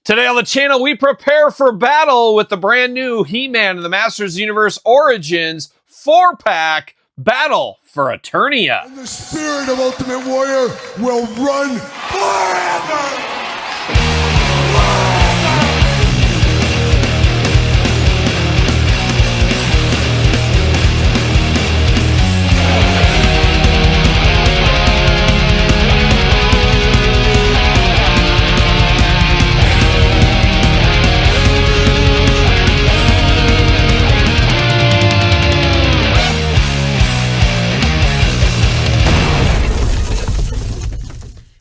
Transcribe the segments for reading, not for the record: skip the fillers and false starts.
Today on the channel, we prepare for battle with the brand new He-Man and the Masters Universe Origins 4-pack Battle for Eternia. And the spirit of Ultimate Warrior will run forever!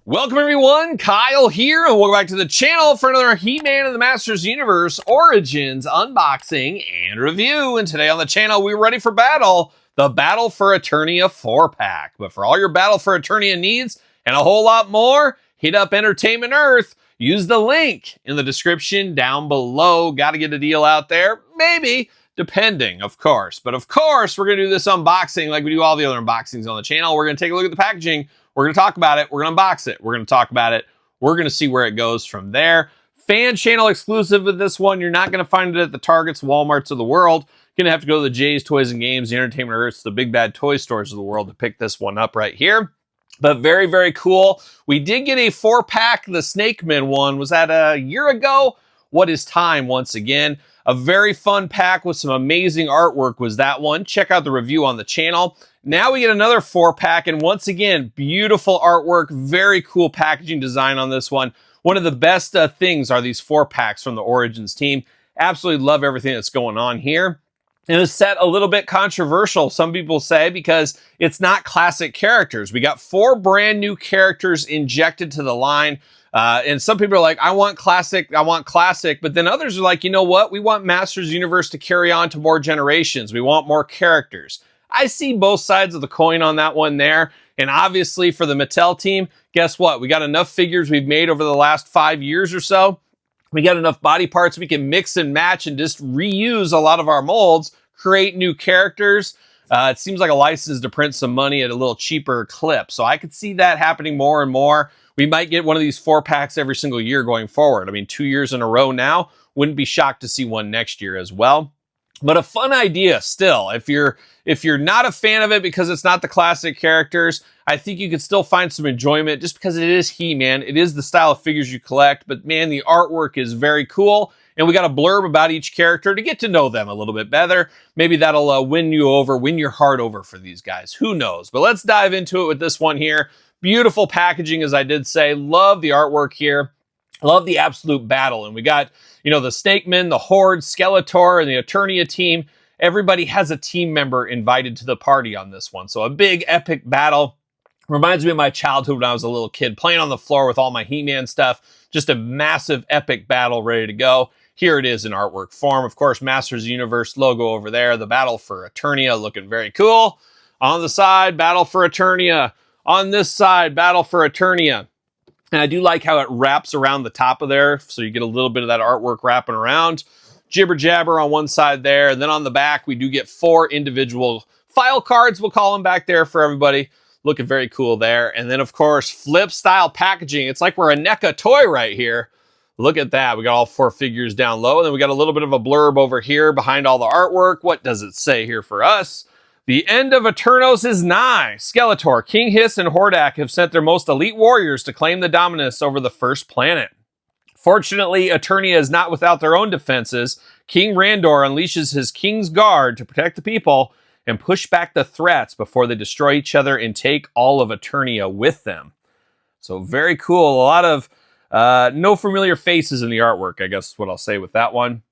Welcome everyone, Kyle here, and welcome back to the channel for another He-Man and the Masters Universe Origins unboxing and review. And today on the channel, we're ready for battle, the Battle for Eternia 4-pack. But for all your Battle for Eternia needs and a whole lot more, hit up Entertainment Earth. Use the link in the description down below. Got to get a deal out there, maybe, depending, of course. But of course, we're going to do this unboxing like we do all the other unboxings on the channel. We're going to take a look at the packaging. We're going to talk about it. We're going to unbox it. We're going to talk about it. We're going to see where it goes from there. Fan channel exclusive with this one. You're not going to find it at the Targets, Walmarts of the world. You're going to have to go to the J's, Toys and Games, the Entertainment Earths, the big bad toy stores of the world to pick this one up right here. But very, very cool. We did get a 4-pack. The Snake Man one. Was that a year ago? What is time once again? A very fun pack with some amazing artwork was that one. Check out the review on the channel. Now we get another 4-pack, and once again, beautiful artwork, very cool packaging design on this one. One of the best things are these 4-packs from the Origins team. Absolutely love everything that's going on here. And it's set a little bit controversial, some people say, because it's not classic characters. We got 4 brand new characters injected to the line. And some people are like, I want classic. But then others are like, you know what? We want Masters Universe to carry on to more generations. We want more characters. I see both sides of the coin on that one there. And obviously for the Mattel team, guess what? We got enough figures we've made over the last 5 years or so. We got enough body parts we can mix and match and just reuse a lot of our molds, create new characters. It seems like a license to print some money at a little cheaper clip. So I could see that happening more and more. We might get one of these 4-packs every single year going forward. I mean, 2 years in a row now. Wouldn't be shocked to see one next year as well. But a fun idea still. If you're not a fan of it because it's not the classic characters, I think you could still find some enjoyment just because it is He-Man. It is the style of figures you collect, but man, the artwork is very cool. And we got a blurb about each character to get to know them a little bit better. Maybe that'll win your heart over for these guys. Who knows? But let's dive into it with this one here. Beautiful packaging, as I did say. Love the artwork here. Love the absolute battle. And we got, the Snake Men, the Horde, Skeletor, and the Eternia team. Everybody has a team member invited to the party on this one. So a big epic battle. Reminds me of my childhood when I was a little kid, playing on the floor with all my He-Man stuff. Just a massive epic battle ready to go. Here it is in artwork form. Of course, Masters Universe logo over there. The Battle for Eternia looking very cool. On the side, Battle for Eternia. On this side, Battle for Eternia. And I do like how it wraps around the top of there, so you get a little bit of that artwork wrapping around. Jibber jabber on one side there, and then on the back, we do get 4 individual file cards, we'll call them, back there for everybody. Looking very cool there. And then, of course, flip style packaging. It's like we're a NECA toy right here. Look at that. We got all 4 figures down low, and then we got a little bit of a blurb over here behind all the artwork. What does it say here for us? The end of Eternos is nigh. Skeletor, King Hiss, and Hordak have sent their most elite warriors to claim the dominance over the first planet. Fortunately, Eternia is not without their own defenses. King Randor unleashes his King's Guard to protect the people and push back the threats before they destroy each other and take all of Eternia with them. So very cool. A lot of no familiar faces in the artwork, I guess is what I'll say with that one.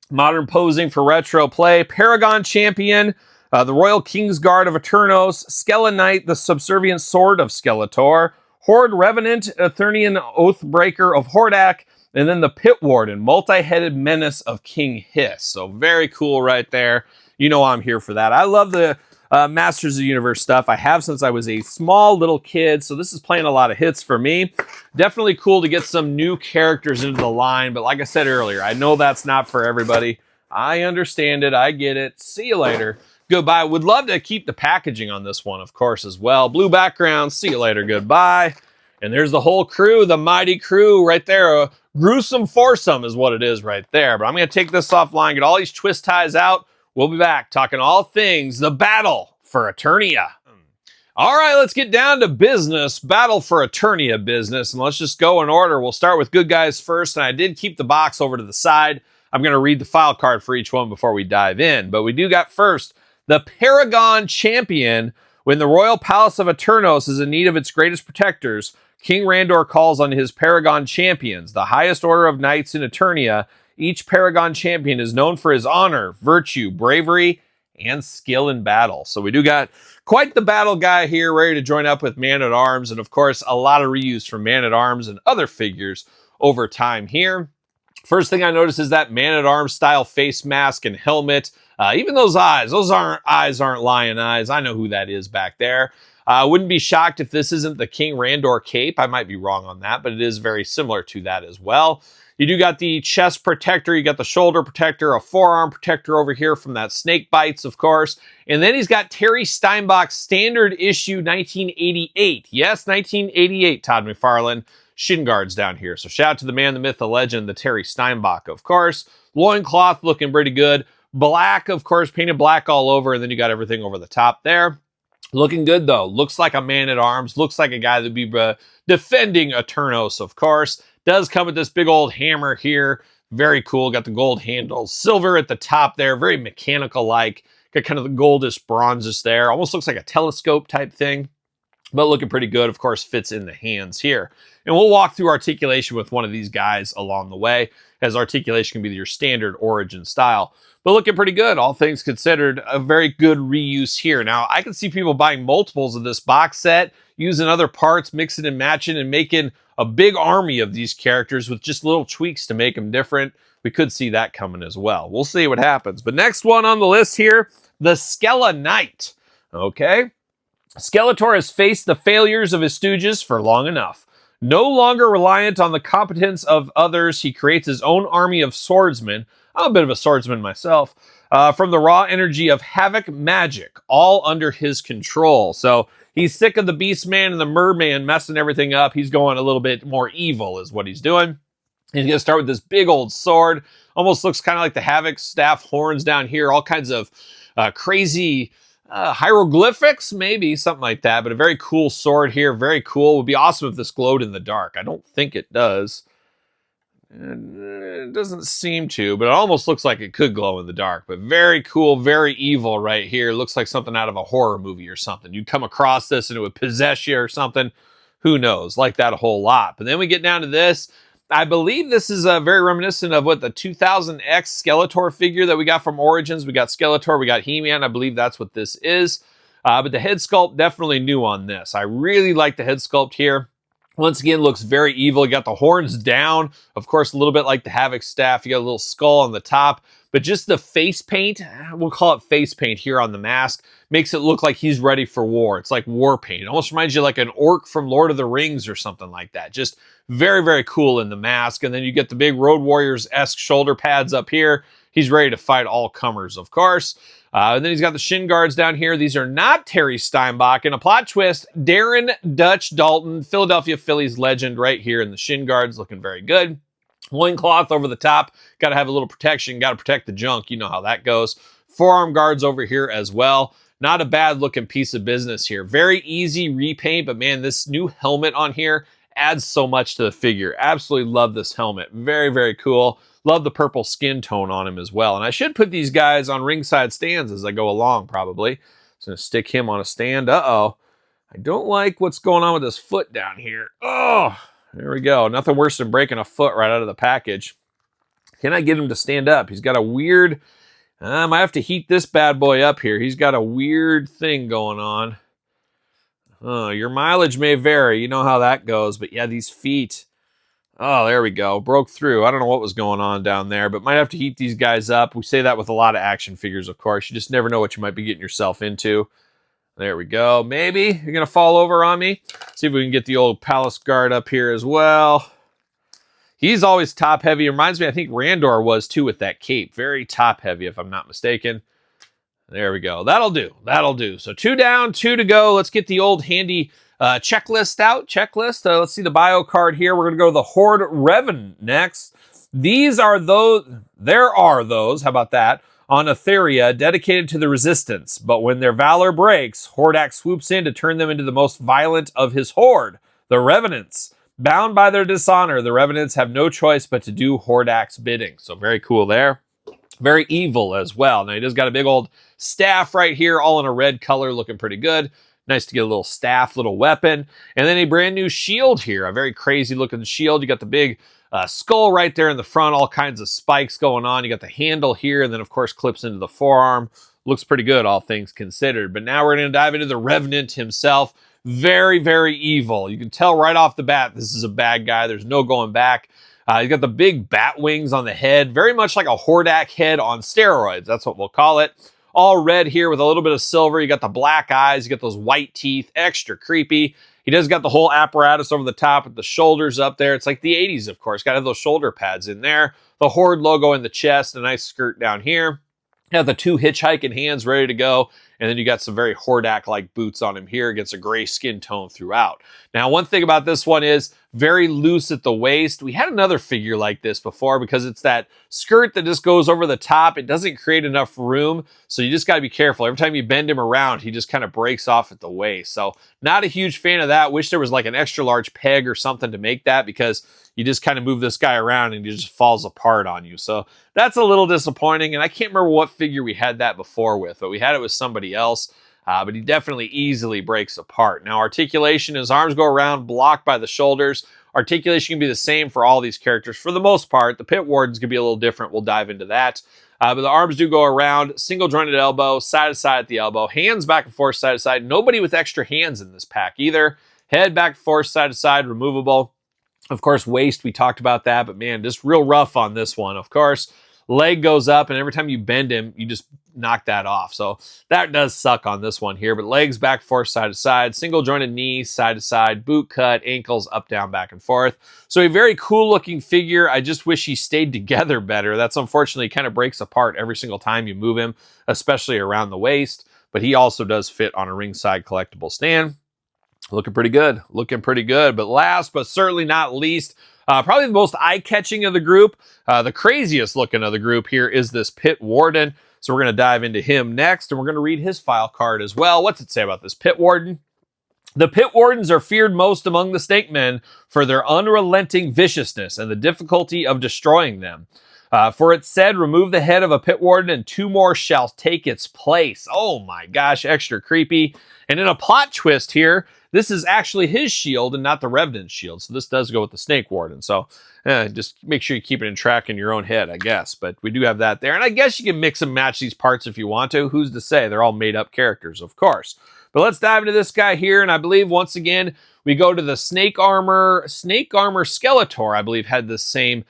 Modern posing for retro play. Paragon Champion. The Royal King's Guard of Eternos, Skelenite, the Subservient Sword of Skeletor, Horde Revenant, Eternian Oathbreaker of Hordak, and then the Pit Warden, Multi-Headed Menace of King Hiss. So very cool right there. You know I'm here for that. I love the Masters of the Universe stuff. I have since I was a small little kid, so this is playing a lot of hits for me. Definitely cool to get some new characters into the line, but like I said earlier, I know that's not for everybody. I understand it. I get it. See you later. Goodbye. Would love to keep the packaging on this one, of course, as well. Blue background. See you later. Goodbye. And there's the whole crew, the mighty crew right there. A gruesome foursome is what it is right there. But I'm going to take this offline, get all these twist ties out. We'll be back talking all things the battle for Eternia. All right, let's get down to business. Battle for Eternia business. And let's just go in order. We'll start with good guys first. And I did keep the box over to the side. I'm going to read the file card for each one before we dive in. But we do got first the Paragon Champion. When the royal palace of Eternos is in need of its greatest protectors, King Randor calls on his Paragon Champions, the highest order of knights in Eternia. Each Paragon Champion is known for his honor, virtue, bravery, and skill in battle. So we do got quite the battle guy here, ready to join up with Man-at-Arms, and of course, a lot of reuse from Man-at-Arms and other figures over time here. First thing I noticed is that Man-at-Arms style face mask and helmet. Even those eyes aren't lion eyes. I know who that is back there. Wouldn't be shocked if this isn't the King Randor cape. I might be wrong on that, but it is very similar to that as well. You do got the chest protector, you got the shoulder protector, a forearm protector over here from that snake bites, of course. And then he's got Terry Steinbach's standard issue 1988. Yes, 1988, Todd McFarlane. Shin guards down here. So shout out to the man, the myth, the legend, the Terry Steinbach, of course. Loincloth looking pretty good. Black, of course, painted black all over, and then you got everything over the top there. Looking good, though. Looks like a Man-at-Arms. Looks like a guy that'd be defending Eternos, of course. Does come with this big old hammer here. Very cool. Got the gold handles. Silver at the top there. Very mechanical-like. Got kind of the goldish bronzes there. Almost looks like a telescope type thing. But looking pretty good. Of course, fits in the hands here. And we'll walk through articulation with one of these guys along the way, as articulation can be your standard origin style. But looking pretty good, all things considered. A very good reuse here. Now, I can see people buying multiples of this box set, using other parts, mixing and matching, and making a big army of these characters with just little tweaks to make them different. We could see that coming as well. We'll see what happens. But next one on the list here, the Skella Knight. Okay? Skeletor has faced the failures of his stooges for long enough. No longer reliant on the competence of others, he creates his own army of swordsmen. I'm a bit of a swordsman myself. From the raw energy of havoc magic, all under his control. So he's sick of the Beast Man and the Merman messing everything up. He's going a little bit more evil is what he's doing. He's going to start with this big old sword. Almost looks kind of like the Havoc staff horns down here. All kinds of crazy hieroglyphics, maybe, something like that. But a very cool sword here. Very cool. Would be awesome if this glowed in the dark. I don't think it does. It doesn't seem to, but it almost looks like it could glow in the dark. But very cool, very evil right here. Looks like something out of a horror movie or something. You'd come across this and it would possess you or something. Who knows? Like that a whole lot. But then we get down to this. I believe this is very reminiscent of what the 2000X Skeletor figure that we got from Origins. We got Skeletor, we got He-Man. I believe that's what this is. But the head sculpt, definitely new on this. I really like the head sculpt here. Once again, looks very evil. You got the horns down. Of course, a little bit like the Havoc staff. You got a little skull on the top. But just the face paint, we'll call it face paint here on the mask, makes it look like he's ready for war. It's like war paint. It almost reminds you like an orc from Lord of the Rings or something like that. Just very, very cool in the mask. And then you get the big Road Warriors-esque shoulder pads up here. He's ready to fight all comers, of course. And then he's got the shin guards down here. These are not Terry Steinbach. And a plot twist, Darren Dutch Dalton, Philadelphia Phillies legend right here in the shin guards, looking very good. Loincloth over the top. Got to have a little protection. Got to protect the junk. You know how that goes. Forearm guards over here as well. Not a bad looking piece of business here. Very easy repaint, but man, this new helmet on here adds so much to the figure. Absolutely love this helmet. Very, very cool. Love the purple skin tone on him as well. And I should put these guys on ringside stands as I go along, probably. So I'm going to stick him on a stand. Uh-oh. I don't like what's going on with his foot down here. Oh, there we go. Nothing worse than breaking a foot right out of the package. Can I get him to stand up? He's got a weird... I might have to heat this bad boy up here. He's got a weird thing going on. Your mileage may vary. You know how that goes. But yeah, these feet... Oh, there we go. Broke through. I don't know what was going on down there, but might have to heat these guys up. We say that with a lot of action figures, of course. You just never know what you might be getting yourself into. There we go. Maybe you're going to fall over on me. See if we can get the old palace guard up here as well. He's always top heavy. Reminds me, I think Randor was too with that cape. Very top heavy, if I'm not mistaken. There we go. That'll do. That'll do. So 2 down, 2 to go. Let's get the old handy checklist out. Checklist. Let's see the bio card here. We're going to go to the Horde Revenant next. These are those. There are those. How about that? On Eternia, dedicated to the resistance. But when their valor breaks, Hordak swoops in to turn them into the most violent of his horde, the Revenants. Bound by their dishonor, the Revenants have no choice but to do Hordak's bidding. So very cool there. Very evil as well. Now he does got a big old staff right here, all in a red color, looking pretty good. Nice to get a little staff, little weapon. And then a brand new shield here, a very crazy looking shield. You got the big skull right there in the front, all kinds of spikes going on. You got the handle here, and then of course clips into the forearm. Looks pretty good, all things considered. But now we're going to dive into the Revenant himself. Very, very evil. You can tell right off the bat this is a bad guy. There's no going back. You got the big bat wings on the head, very much like a Hordak head on steroids. That's what we'll call it. All red here with a little bit of silver. You got the black eyes. You got those white teeth. Extra creepy. He does got the whole apparatus over the top with the shoulders up there. It's like the 80s, of course. Got to have those shoulder pads in there. The Horde logo in the chest. A nice skirt down here. Got the two hitchhiking hands ready to go. And then you got some very Hordak-like boots on him here against a gray skin tone throughout. Now, one thing about this one is very loose at the waist. We had another figure like this before because it's that skirt that just goes over the top. It doesn't create enough room, so you just got to be careful. Every time you bend him around, he just kind of breaks off at the waist. So not a huge fan of that. Wish there was like an extra large peg or something to make that because you just kind of move this guy around and he just falls apart on you. So that's a little disappointing, and I can't remember what figure we had that before with, but we had it with somebody else. But he definitely easily breaks apart. Now, articulation, his arms go around, blocked by the shoulders. Articulation can be the same for all these characters for the most part. The Pit Warden's going to be a little different. We'll dive into that. But the arms do go around, single jointed elbow, side to side at the elbow, hands back and forth, side to side. Nobody with extra hands in this pack either. Head back and forth, side to side, removable. Of course, waist, we talked about that, but man, just real rough on this one. Of course, leg goes up, and every time you bend him, you just knock that off. So that does suck on this one here, but legs back, forth, side to side, single jointed knees, side to side, boot cut, ankles up, down, back and forth. So a very cool looking figure. I just wish he stayed together better. That's unfortunately kind of breaks apart every single time you move him, especially around the waist, but he also does fit on a ringside collectible stand. Looking pretty good, But last, but certainly not least, probably the most eye-catching of the group, the craziest looking of the group here is this Pit Warden. So we're going to dive into him next, and we're going to read his file card as well. What's it say about this Pit Warden? The Pit Wardens are feared most among the Snake Men for their unrelenting viciousness and the difficulty of destroying them. For it said, remove the head of a Pit Warden and 2 more shall take its place. Oh my gosh, extra creepy. And in a plot twist here, this is actually his shield and not the Revenant shield. So this does go with the Snake Warden. So just make sure you keep it in track in your own head, I guess. But we do have that there. And I guess you can mix and match these parts if you want to. Who's to say? They're all made up characters, of course. But let's dive into this guy here. And I believe, once again, we go to the Snake Armor Skeletor, I believe, had the same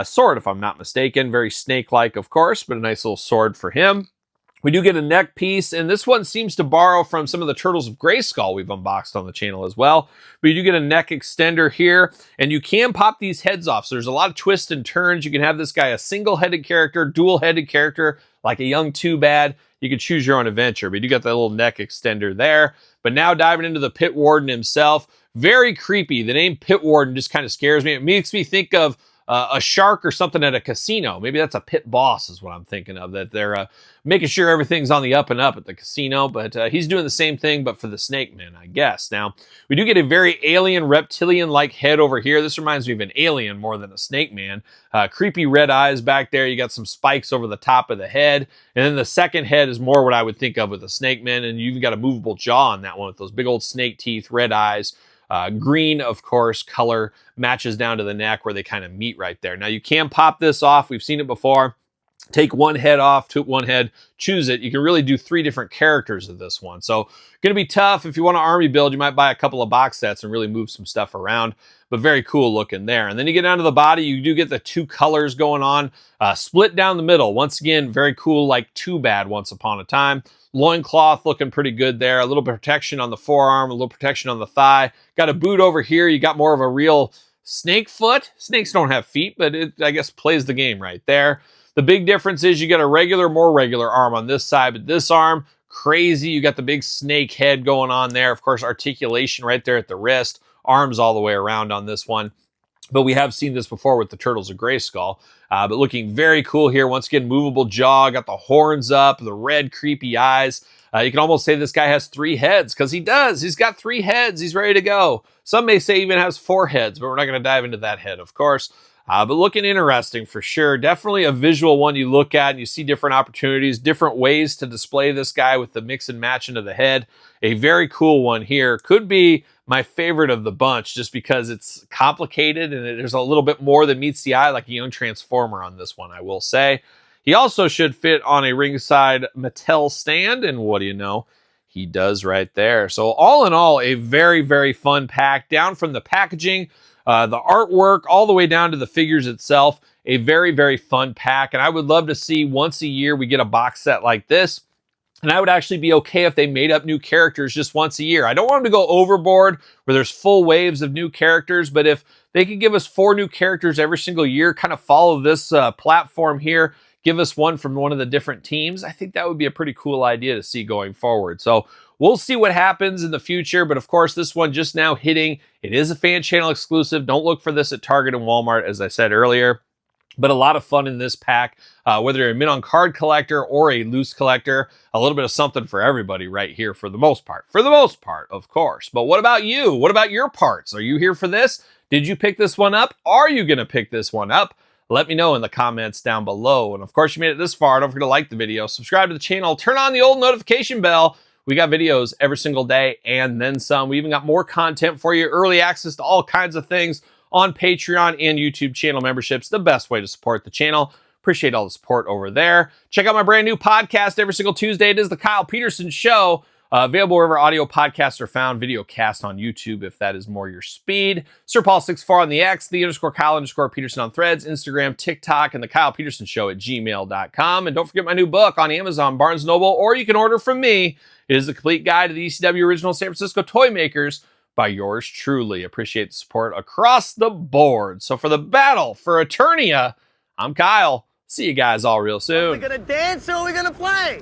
sword, if I'm not mistaken. Very snake-like, of course, but a nice little sword for him. We do get a neck piece, and this one seems to borrow from some of the Turtles of Grayskull we've unboxed on the channel as well. But you do get a neck extender here, and you can pop these heads off. So there's a lot of twists and turns. You can have this guy a single-headed character, dual-headed character, like a young Too-Bad. You can choose your own adventure, but you do got that little neck extender there. But now diving into the Pit Warden himself, very creepy. The name Pit Warden just kind of scares me. It makes me think of a shark or something at a casino. Maybe that's a pit boss is what I'm thinking of, that they're making sure everything's on the up and up at the casino. But he's doing the same thing, but for the Snake Men, I guess. Now, we do get a very alien, reptilian-like head over here. This reminds me of an alien more than a Snake Man. Creepy red eyes back there. You got some spikes over the top of the head. And then the second head is more what I would think of with a Snake Man. And you even got a movable jaw on that one with those big old snake teeth, red eyes. Green, of course, color matches down to the neck where they kind of meet right there. Now, you can pop this off. We've seen it before. Take one head off, one head, choose it. You can really do 3 different characters of this one. So, going to be tough. If you want an army build, you might buy a couple of box sets and really move some stuff around. But very cool looking there. And then you get down to the body, you do get the 2 colors going on. Split down the middle. Once again, very cool, like Too-Bad once upon a time. Loincloth looking pretty good there. A little bit of protection on the forearm, a little protection on the thigh. Got a boot over here. You got more of a real snake foot. Snakes don't have feet, but it, I guess, plays the game right there. The big difference is you got a regular, more regular arm on this side, but this arm, crazy. You got the big snake head going on there. Of course, articulation right there at the wrist, arms all the way around on this one. But we have seen this before with the Turtles of Grayskull. But looking very cool here. Once again, movable jaw, got the horns up, the red creepy eyes. You can almost say this guy has 3 heads, because he does. He's got 3 heads. He's ready to go. Some may say even has 4 heads, but we're not going to dive into that head, of course. But looking interesting for sure. Definitely a visual one you look at and you see different opportunities, different ways to display this guy with the mix and match into the head. A very cool one here. Could be my favorite of the bunch just because it's complicated and there's a little bit more than meets the eye, like a young Transformer on this one, I will say. He also should fit on a ringside Mattel stand, and what do you know? He does right there. So all in all, a very, very fun pack. Down from the packaging, the artwork, all the way down to the figures itself. A very, very fun pack, and I would love to see once a year we get a box set like this. And I would actually be okay if they made up new characters just once a year. I don't want them to go overboard where there's full waves of new characters, but if they could give us 4 new characters every single year, kind of follow this platform here, give us one from one of the different teams, I think that would be a pretty cool idea to see going forward. So we'll see what happens in the future, but of course this one just now hitting. It is a fan channel exclusive. Don't look for this at Target and Walmart, as I said earlier. But a lot of fun in this pack, whether you're a mint on card collector or a loose collector, a little bit of something for everybody right here for the most part. For the most part, of course. But what about you? What about your parts? Are you here for this? Did you pick this one up? Are you going to pick this one up? Let me know in the comments down below. And of course, you made it this far. Don't forget to like the video, subscribe to the channel, turn on the old notification bell. We got videos every single day and then some. We even got more content for you, early access to all kinds of things on Patreon and YouTube channel memberships, the best way to support the channel. Appreciate all the support over there. Check out my brand new podcast every single Tuesday. It is The Kyle Peterson Show. Available wherever audio podcasts are found. Video cast on YouTube if that is more your speed. Sir Paul64 on the X, _Kyle_Peterson on Threads, Instagram, TikTok, and The Kyle Peterson Show at gmail.com. And don't forget my new book on Amazon, Barnes & Noble, or you can order from me. It is the complete guide to the ECW original San Francisco toy makers, by yours truly. Appreciate the support across the board. So for the battle for Eternia, I'm Kyle. See you guys all real soon. Are we gonna dance or are we gonna play?